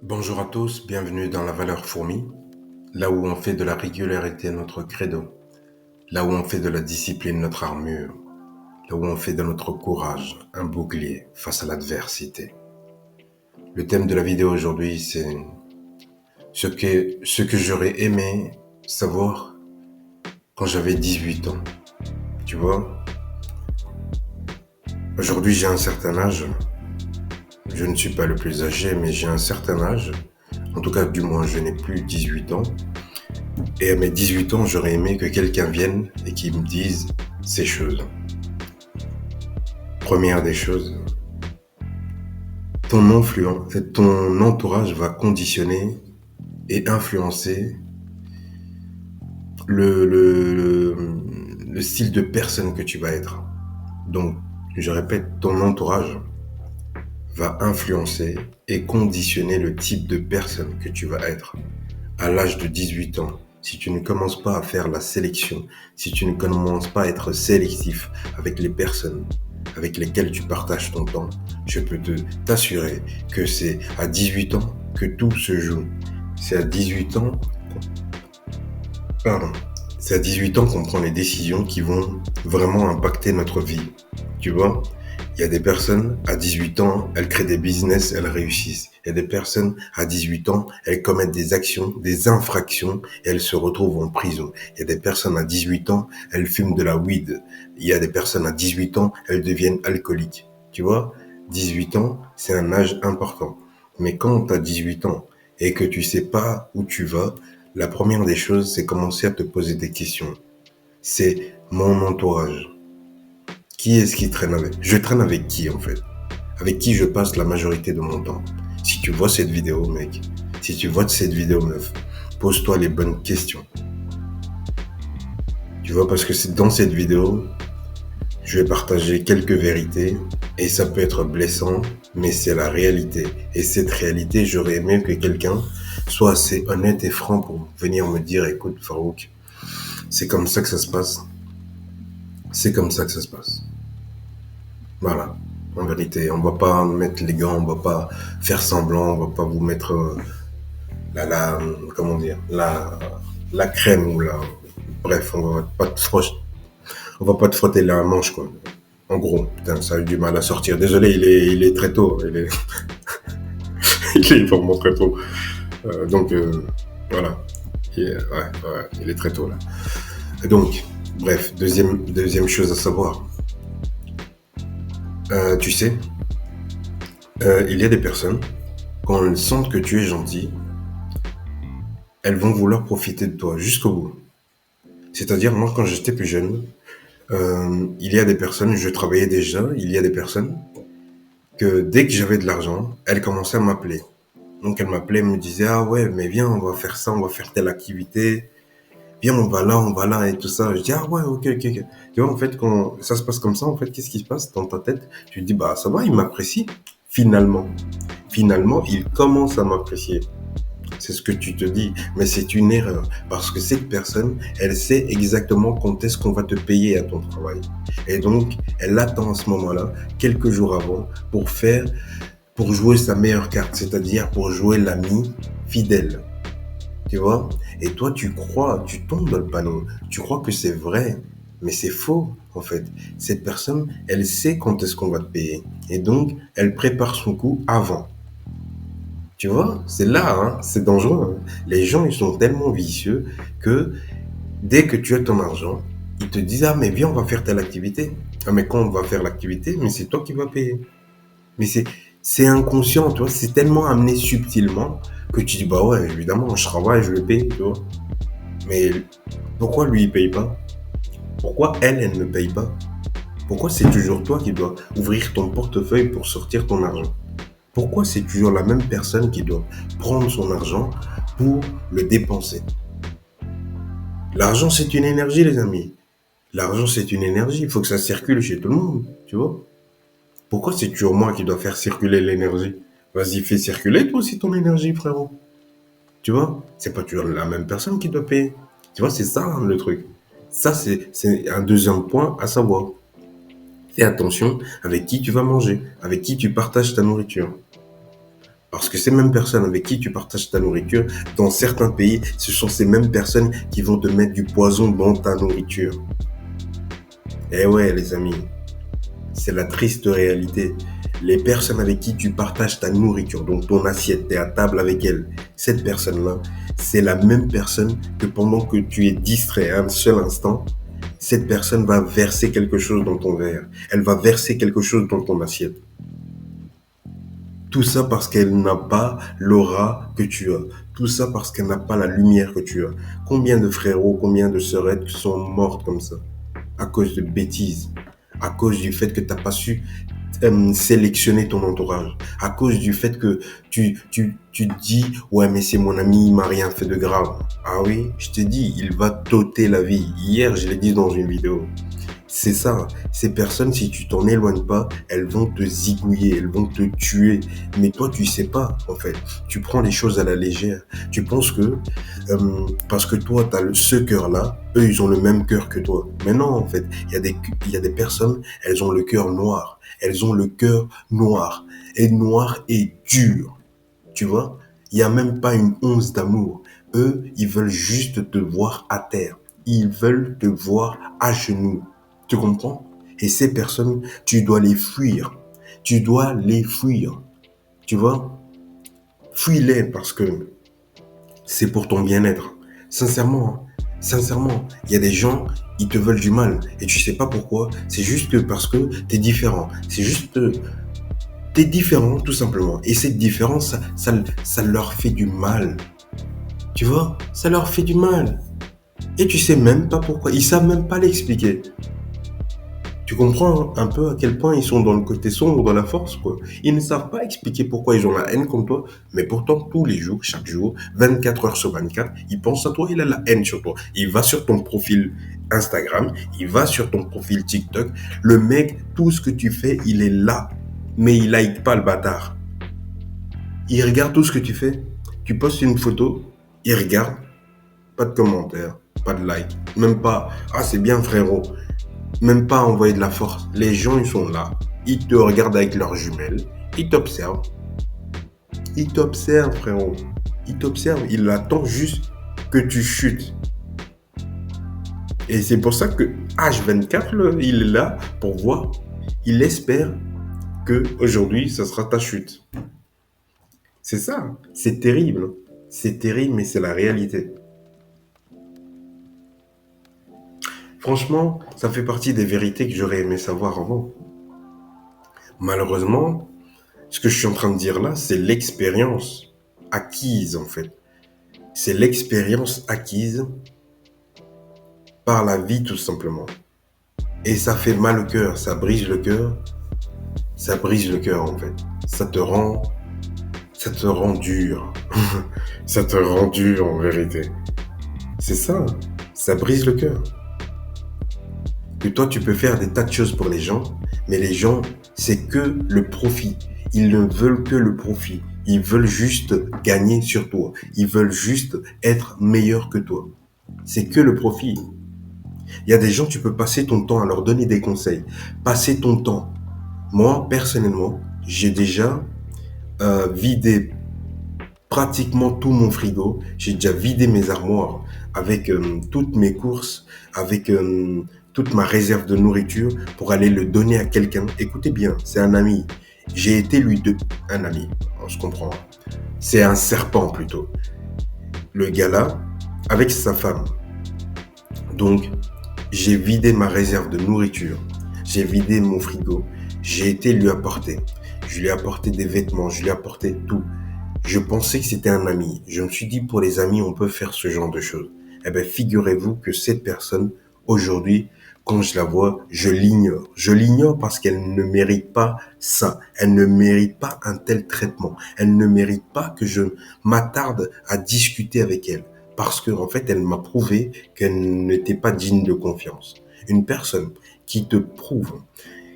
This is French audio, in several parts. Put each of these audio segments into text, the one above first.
Bonjour à tous, bienvenue dans la valeur fourmi, là où on fait de la régularité notre credo, là où on fait de la discipline notre armure, là où on fait de notre courage un bouclier face à l'adversité. Le thème de la vidéo aujourd'hui, c'est ce que j'aurais aimé savoir quand j'avais 18 ans. Tu vois, aujourd'hui j'ai un certain âge, je ne suis pas le plus âgé, mais j'ai un certain âge, en tout cas du moins je n'ai plus 18 ans. Et à mes 18 ans, j'aurais aimé que quelqu'un vienne et qu'il me dise ces choses. Première des choses, ton entourage va conditionner et influencer le style de personne que tu vas être. Donc, je répète, ton entourage va influencer et conditionner le type de personne que tu vas être. À l'âge de 18 ans, si tu ne commences pas à faire la sélection, si tu ne commences pas à être sélectif avec les personnes avec lesquelles tu partages ton temps, je peux t'assurer que c'est à 18 ans que tout se joue. C'est à 18 ans, pardon, c'est à 18 ans qu'on prend les décisions qui vont vraiment impacter notre vie. Tu vois? Il y a des personnes, à 18 ans, elles créent des business, elles réussissent. Il y a des personnes, à 18 ans, elles commettent des actions, des infractions, et elles se retrouvent en prison. Il y a des personnes, à 18 ans, elles fument de la weed. Il y a des personnes, à 18 ans, elles deviennent alcooliques. Tu vois, 18 ans, c'est un âge important. Mais quand tu as 18 ans et que tu sais pas où tu vas, la première des choses, c'est commencer à te poser des questions. C'est mon entourage. Qui est-ce qui traîne avec? Je traîne avec qui, en fait? Avec qui je passe la majorité de mon temps? Si tu vois cette vidéo, mec, si tu vois cette vidéo, meuf, pose-toi les bonnes questions. Tu vois, parce que c'est dans cette vidéo, je vais partager quelques vérités et ça peut être blessant, mais c'est la réalité. Et cette réalité, j'aurais aimé que quelqu'un soit assez honnête et franc pour venir me dire, écoute, Farouk, c'est comme ça que ça se passe. C'est comme ça que ça se passe. Voilà. En vérité, on va pas mettre les gants, on va pas faire semblant, on va pas vous mettre comment dire, la crème ou la, bref, on va pas te frotter la manche, quoi. En gros, putain, ça a eu du mal à sortir. Désolé, il est très tôt. Il est vraiment très tôt. Donc, voilà. Il est très tôt, là. Et donc, bref, deuxième chose à savoir. Tu sais, il y a des personnes, quand elles sentent que tu es gentil, elles vont vouloir profiter de toi jusqu'au bout. C'est-à-dire, moi, quand j'étais plus jeune, il y a des personnes, je travaillais déjà, il y a des personnes que dès que j'avais de l'argent, elles commençaient à m'appeler. Donc, elles m'appelaient, elles me disaient, ah ouais, mais viens, on va faire ça, on va faire telle activité. Viens, on va là et tout ça. Je dis, ah ouais, ok. Tu vois, en fait, quand ça se passe comme ça, en fait, qu'est-ce qui se passe dans ta tête? Tu te dis, bah, ça va, il m'apprécie. Finalement, il commence à m'apprécier. C'est ce que tu te dis, mais c'est une erreur parce que cette personne, elle sait exactement quand est-ce qu'on va te payer à ton travail. Et donc, elle attend à ce moment-là, quelques jours avant, pour jouer sa meilleure carte, c'est-à-dire pour jouer l'ami fidèle. Tu vois? Et toi, tu tombes dans le panneau. Tu crois que c'est vrai, mais c'est faux, en fait. Cette personne, elle sait quand est-ce qu'on va te payer. Et donc, elle prépare son coup avant. Tu vois, c'est là, hein, c'est dangereux. Hein. Les gens, ils sont tellement vicieux que dès que tu as ton argent, ils te disent, ah, mais viens, on va faire telle activité. Ah, mais quand on va faire l'activité, mais c'est toi qui vas payer. Mais c'est inconscient, tu vois, c'est tellement amené subtilement que tu dis, bah ouais, évidemment, je travaille, je le paye, tu vois. Mais pourquoi lui, il paye pas? Pourquoi elle ne paye pas? Pourquoi c'est toujours toi qui dois ouvrir ton portefeuille pour sortir ton argent? Pourquoi c'est toujours la même personne qui doit prendre son argent pour le dépenser? L'argent, c'est une énergie, les amis. L'argent, c'est une énergie. Il faut que ça circule chez tout le monde, tu vois. Pourquoi c'est toujours moi qui dois faire circuler l'énergie? Vas-y, fais circuler toi aussi ton énergie, frérot. Tu vois, c'est pas toujours la même personne qui doit payer. Tu vois, c'est ça hein, le truc. Ça, c'est un deuxième point à savoir. Fais attention avec qui tu vas manger, avec qui tu partages ta nourriture. Parce que ces mêmes personnes avec qui tu partages ta nourriture, dans certains pays, ce sont ces mêmes personnes qui vont te mettre du poison dans ta nourriture. Eh ouais, les amis, c'est la triste réalité. Les personnes avec qui tu partages ta nourriture, donc ton assiette, tu es à table avec elle, cette personne-là, c'est la même personne que pendant que tu es distrait un seul instant, cette personne va verser quelque chose dans ton verre. Elle va verser quelque chose dans ton assiette. Tout ça parce qu'elle n'a pas l'aura que tu as. Tout ça parce qu'elle n'a pas la lumière que tu as. Combien de frérots, combien de sœurettes sont mortes comme ça à cause de bêtises, à cause du fait que tu n'as pas su sélectionner ton entourage, à cause du fait que tu te dis ouais mais c'est mon ami, il m'a rien fait de grave. Ah oui, je te dis, il va t'ôter la vie. Hier, je l'ai dit dans une vidéo. C'est ça, ces personnes, si tu t'en éloignes pas, elles vont te zigouiller, elles vont te tuer. Mais toi, tu sais pas, en fait. Tu prends les choses à la légère. Tu penses que, parce que toi, tu as ce cœur-là, eux, ils ont le même cœur que toi. Mais non, en fait, il y a des personnes, elles ont le cœur noir. Elles ont le cœur noir. Et noir et dur. Tu vois? Il n'y a même pas une once d'amour. Eux, ils veulent juste te voir à terre. Ils veulent te voir à genoux. Tu comprends? Et ces personnes, tu dois les fuir. Tu dois les fuir. Tu vois? Fuis-les parce que c'est pour ton bien-être. Sincèrement, sincèrement, il y a des gens, ils te veulent du mal. Et tu sais pas pourquoi. C'est juste que parce que t'es différent. C'est juste, t'es différent, tout simplement. Et cette différence, ça leur fait du mal. Tu vois? Ça leur fait du mal. Et tu sais même pas pourquoi. Ils savent même pas l'expliquer. Tu comprends un peu à quel point ils sont dans le côté sombre de la force, quoi. Ils ne savent pas expliquer pourquoi ils ont la haine comme toi, mais pourtant, tous les jours, chaque jour, 24 heures sur 24, ils pensent à toi, il a la haine sur toi. Il va sur ton profil Instagram, il va sur ton profil TikTok. Le mec, tout ce que tu fais, il est là. Mais il like pas le bâtard. Il regarde tout ce que tu fais. Tu postes une photo, il regarde. Pas de commentaires, pas de like. Même pas, ah c'est bien frérot. Même pas envoyer de la force. Les gens, ils sont là. Ils te regardent avec leurs jumelles. Ils t'observent. Ils t'observent, frérot. Ils t'observent. Ils attendent juste que tu chutes. Et c'est pour ça que H24, il est là pour voir. Il espère que aujourd'hui, ça sera ta chute. C'est ça. C'est terrible. C'est terrible, mais c'est la réalité. Franchement, ça fait partie des vérités que j'aurais aimé savoir avant. Malheureusement, ce que je suis en train de dire là, c'est l'expérience acquise en fait. C'est l'expérience acquise par la vie tout simplement. Et ça fait mal au cœur, ça brise le cœur. Ça brise le cœur en fait. Ça te rend dur. Ça te rend dur en vérité. C'est ça brise le cœur. Que toi tu peux faire des tas de choses pour les gens, mais les gens, c'est que le profit. Ils ne veulent que le profit. Ils veulent juste gagner sur toi. Ils veulent juste être meilleurs que toi. C'est que le profit. Il y a des gens, tu peux passer ton temps à leur donner des conseils. Passer ton temps. Moi, personnellement, j'ai déjà vidé pratiquement tout mon frigo. J'ai déjà vidé mes armoires avec toutes mes courses, avec toute ma réserve de nourriture pour aller le donner à quelqu'un. Écoutez bien, c'est un ami. J'ai été un ami, on se comprend. C'est un serpent plutôt. Le gars là, avec sa femme. Donc, j'ai vidé ma réserve de nourriture. J'ai vidé mon frigo. J'ai été lui apporter. Je lui ai apporté des vêtements, je lui ai apporté tout. Je pensais que c'était un ami. Je me suis dit, pour les amis, on peut faire ce genre de choses. Eh bien, figurez-vous que cette personne, aujourd'hui, quand je la vois, je l'ignore. Je l'ignore parce qu'elle ne mérite pas ça. Elle ne mérite pas un tel traitement. Elle ne mérite pas que je m'attarde à discuter avec elle. Parce que, en fait, elle m'a prouvé qu'elle n'était pas digne de confiance. Une personne qui te prouve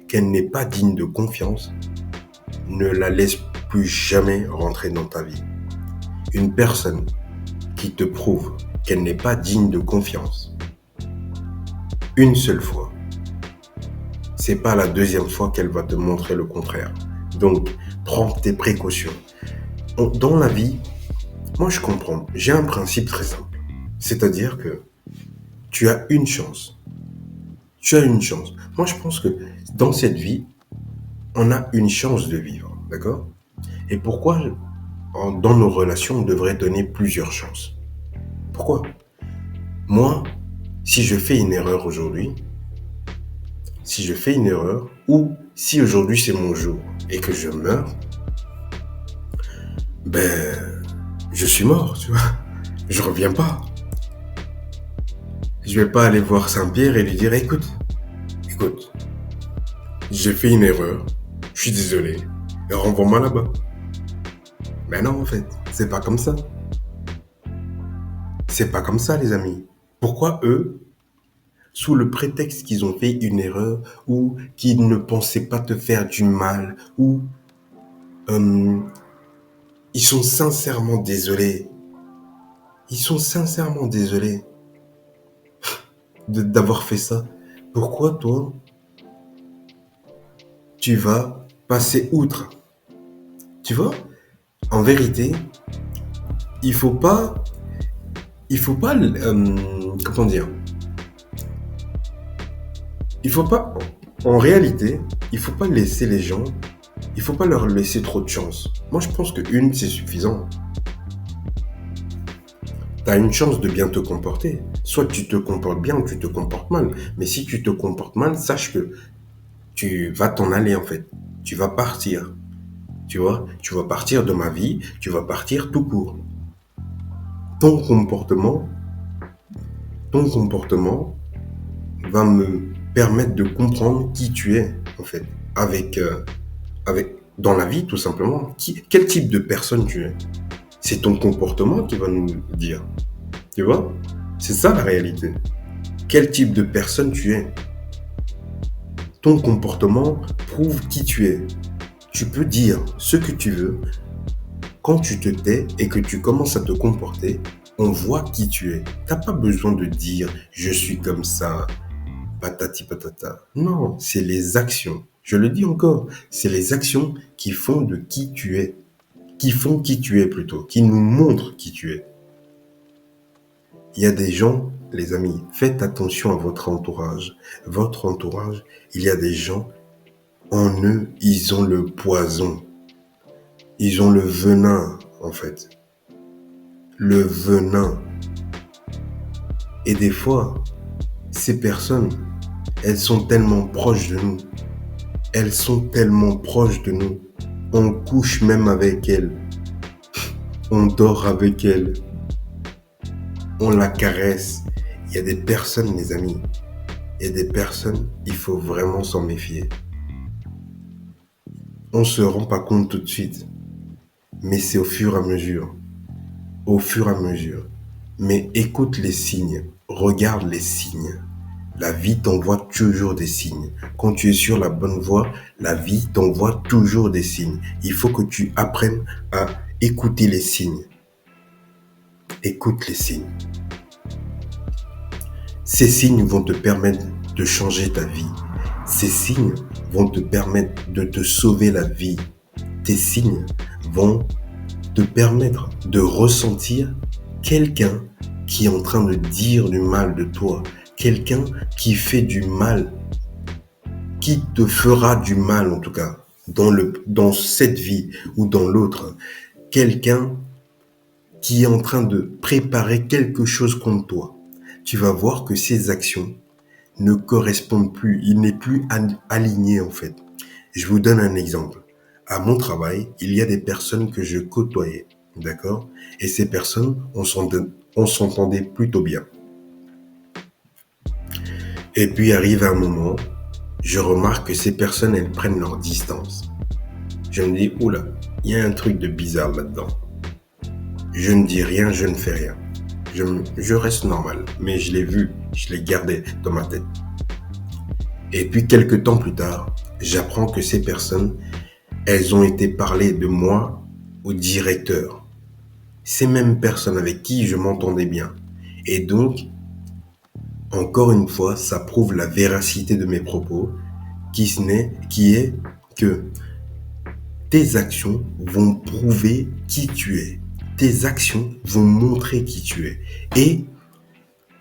qu'elle n'est pas digne de confiance, ne la laisse plus jamais rentrer dans ta vie. Une personne qui te prouve qu'elle n'est pas digne de confiance, une seule fois, c'est pas la deuxième fois qu'elle va te montrer le contraire. Donc, prends tes précautions. Dans la vie, moi je comprends. J'ai un principe très simple. C'est-à-dire que tu as une chance. Tu as une chance. Moi je pense que dans cette vie, on a une chance de vivre. D'accord? Et pourquoi dans nos relations, on devrait donner plusieurs chances? Pourquoi? Moi, si je fais une erreur aujourd'hui, si je fais une erreur, ou si aujourd'hui c'est mon jour et que je meurs, ben, je suis mort, tu vois. Je reviens pas. Je vais pas aller voir Saint-Pierre et lui dire, écoute, j'ai fait une erreur, je suis désolé, et renvoie-moi là-bas. Mais non, en fait, c'est pas comme ça. C'est pas comme ça, les amis. Pourquoi eux, sous le prétexte qu'ils ont fait une erreur, ou qu'ils ne pensaient pas te faire du mal, ou euh, ils sont sincèrement désolés. Ils sont sincèrement désolés d'avoir fait ça. Pourquoi toi, tu vas passer outre? Tu vois, en vérité, il faut pas, comment dire, il faut pas, en réalité, il faut pas laisser les gens, il faut pas leur laisser trop de chance. Moi, je pense que une, c'est suffisant. Tu as une chance de bien te comporter. Soit tu te comportes bien ou tu te comportes mal. Mais si tu te comportes mal, sache que tu vas t'en aller en fait. Tu vas partir. Tu vois, tu vas partir de ma vie, tu vas partir tout court. Ton comportement, ton comportement va me permettre de comprendre qui tu es en fait. Dans la vie tout simplement. Quel type de personne tu es? C'est ton comportement qui va nous dire. Tu vois? C'est ça la réalité. Quel type de personne tu es? Ton comportement prouve qui tu es. Tu peux dire ce que tu veux. Quand tu te tais et que tu commences à te comporter, on voit qui tu es. T'as pas besoin de dire je suis comme ça, patati patata. Non, c'est les actions. Je le dis encore, c'est les actions qui font de qui tu es. Qui font qui tu es plutôt, qui nous montrent qui tu es. Il y a des gens, les amis, faites attention à votre entourage. Votre entourage, il y a des gens, en eux, ils ont le poison. Ils ont le venin, en fait. Le venin. Et des fois, ces personnes, elles sont tellement proches de nous. Elles sont tellement proches de nous. On couche même avec elles. On dort avec elles. On la caresse. Il y a des personnes, les amis. Il y a des personnes, il faut vraiment s'en méfier. On ne se rend pas compte tout de suite. Mais c'est au fur et à mesure. Au fur et à mesure. Mais écoute les signes. Regarde les signes. La vie t'envoie toujours des signes. Quand tu es sur la bonne voie, la vie t'envoie toujours des signes. Il faut que tu apprennes à écouter les signes. Écoute les signes. Ces signes vont te permettre de changer ta vie. Ces signes vont te permettre de te sauver la vie. Tes signes vont te permettre de ressentir quelqu'un qui est en train de dire du mal de toi. Quelqu'un qui fait du mal, qui te fera du mal en tout cas, dans cette vie ou dans l'autre. Quelqu'un qui est en train de préparer quelque chose contre toi. Tu vas voir que ses actions ne correspondent plus, il n'est plus aligné en fait. Je vous donne un exemple. À mon travail, il y a des personnes que je côtoyais, d'accord? Et ces personnes, on s'entendait plutôt bien. Et puis arrive un moment, je remarque que ces personnes, elles prennent leur distance. Je me dis, oula, il y a un truc de bizarre là-dedans. Je ne dis rien, je ne fais rien. Je reste normal, mais je l'ai vu, je l'ai gardé dans ma tête. Et puis quelques temps plus tard, j'apprends que ces personnes, elles ont été parler de moi au directeur. Ces mêmes personnes avec qui je m'entendais bien. Et donc, encore une fois, ça prouve la véracité de mes propos, qui est que tes actions vont prouver qui tu es. Tes actions vont montrer qui tu es. Et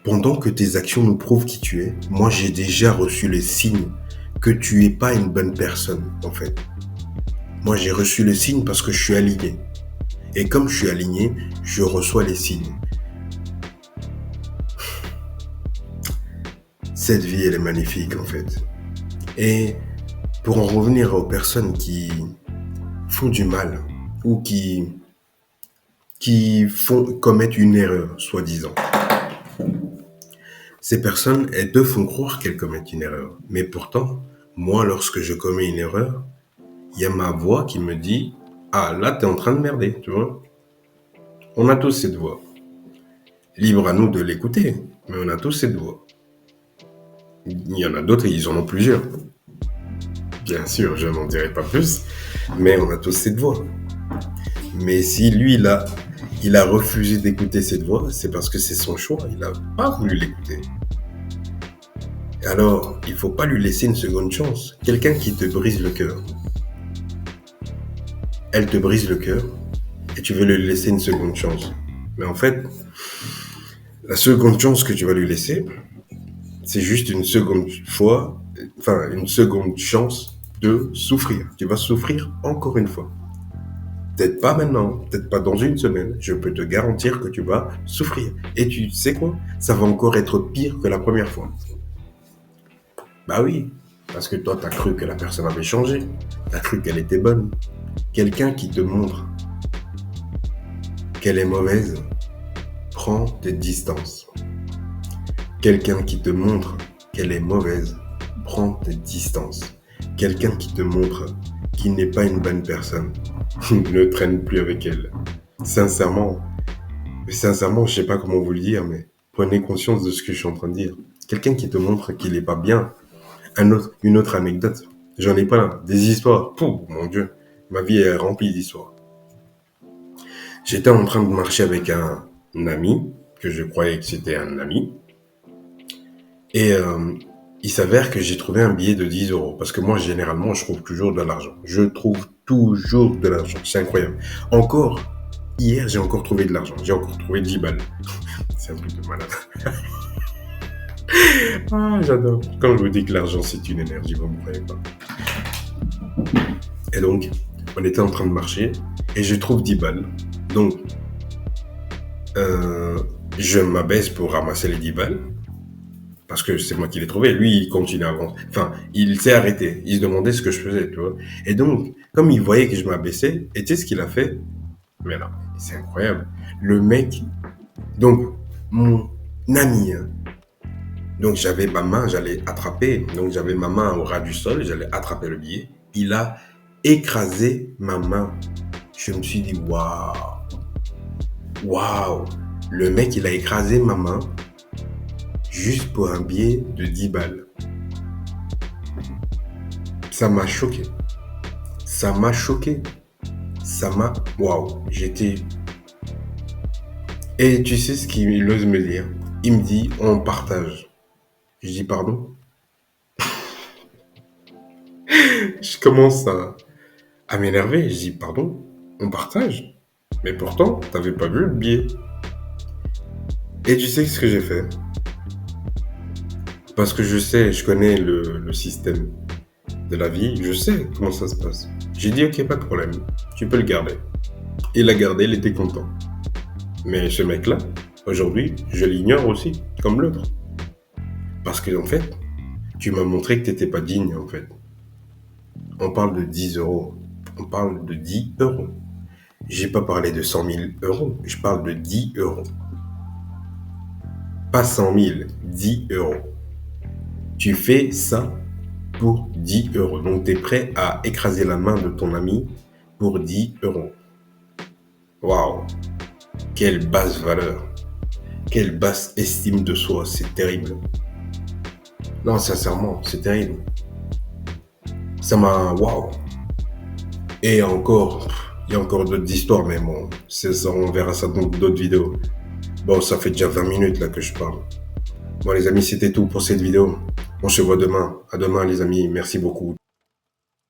pendant que tes actions nous prouvent qui tu es, moi j'ai déjà reçu les signes que tu n'es pas une bonne personne, en fait. Moi j'ai reçu le signe parce que je suis aligné. Et comme je suis aligné, je reçois les signes. Cette vie, elle est magnifique, en fait. Et pour en revenir aux personnes qui font du mal ou qui commettent une erreur, soi-disant. Ces personnes, elles te font croire qu'elles commettent une erreur. Mais pourtant, moi, lorsque je commets une erreur, il y a ma voix qui me dit « Ah, là, t'es en train de merder, tu vois ?» On a tous cette voix. Libre à nous de l'écouter, mais on a tous cette voix. Il y en a d'autres, ils en ont plusieurs. Bien sûr, je n'en dirai pas plus, mais on a tous cette voix. Mais si lui, là, il a refusé d'écouter cette voix, c'est parce que c'est son choix, il n'a pas voulu l'écouter. Alors, il ne faut pas lui laisser une seconde chance. Quelqu'un qui te brise le cœur, elle te brise le cœur, et tu veux lui laisser une seconde chance. Mais en fait, la seconde chance que tu vas lui laisser, c'est juste une seconde fois, enfin, une seconde chance de souffrir. Tu vas souffrir encore une fois. Peut-être pas maintenant, peut-être pas dans une semaine. Je peux te garantir que tu vas souffrir. Et tu sais quoi? Ça va encore être pire que la première fois. Bah oui, parce que toi, t'as cru que la personne avait changé. T'as cru qu'elle était bonne. Quelqu'un qui te montre qu'elle est mauvaise, prends tes distances. Quelqu'un qui te montre qu'elle est mauvaise, prends tes distances. Quelqu'un qui te montre qu'il n'est pas une bonne personne, ne traîne plus avec elle. Sincèrement, je sais pas comment vous le dire, mais prenez conscience de ce que je suis en train de dire. Quelqu'un qui te montre qu'il n'est pas bien. Une autre anecdote. J'en ai pas des histoires. Pouh, mon Dieu, ma vie est remplie d'histoires. J'étais en train de marcher avec un ami, que je croyais que c'était un ami. Et il s'avère que j'ai trouvé un billet de 10 euros. Parce que moi, généralement, je trouve toujours de l'argent. Je trouve toujours de l'argent. C'est incroyable. Encore, hier, j'ai encore trouvé de l'argent. J'ai encore trouvé 10 balles. C'est un truc de malade. Ah, j'adore. Quand je vous dis que l'argent, c'est une énergie, vous ne croyez pas. Et donc, on était en train de marcher. Et je trouve 10 balles. Donc, je m'abaisse pour ramasser les 10 balles. Parce que c'est moi qui l'ai trouvé. Lui, il continue à avancer. Enfin, il s'est arrêté. Il se demandait ce que je faisais, tu vois. Et donc, comme il voyait que je m'abaissais, et tu sais ce qu'il a fait? Mais là, c'est incroyable. Le mec, donc, mon ami, hein. Donc, j'avais ma main, j'allais attraper. Donc, j'avais ma main au ras du sol, j'allais attraper le billet. Il a écrasé ma main. Je me suis dit, waouh. Waouh. Le mec, il a écrasé ma main. Juste pour un billet de 10 balles. Ça m'a choqué. Ça m'a choqué. Ça m'a... Waouh, j'étais... Et tu sais ce qu'il ose me dire? Il me dit, on partage. Je dis, pardon? Je commence à m'énerver. Je dis, pardon? On partage? Mais pourtant, t'avais pas vu le billet. Et tu sais ce que j'ai fait? Parce que je sais, je connais le système de la vie, je sais comment ça se passe. J'ai dit, ok, pas de problème, tu peux le garder. Il l'a gardé, il était content. Mais ce mec-là, aujourd'hui, je l'ignore aussi, comme l'autre. Parce que, en fait, tu m'as montré que tu n'étais pas digne, en fait. On parle de 10 euros. On parle de 10 euros. J'ai pas parlé de 100 000 euros, je parle de 10 euros. Pas 100 000, 10 euros. Tu fais ça pour 10 euros. Donc, tu es prêt à écraser la main de ton ami pour 10 euros. Waouh! Quelle basse valeur! Quelle basse estime de soi! C'est terrible. Non, sincèrement, c'est terrible. Ça m'a... Waouh! Et encore, il y a encore d'autres histoires, mais bon, c'est ça, on verra ça dans d'autres vidéos. Bon, ça fait déjà 20 minutes là que je parle. Bon, les amis, c'était tout pour cette vidéo. On se voit demain. À demain, les amis. Merci beaucoup.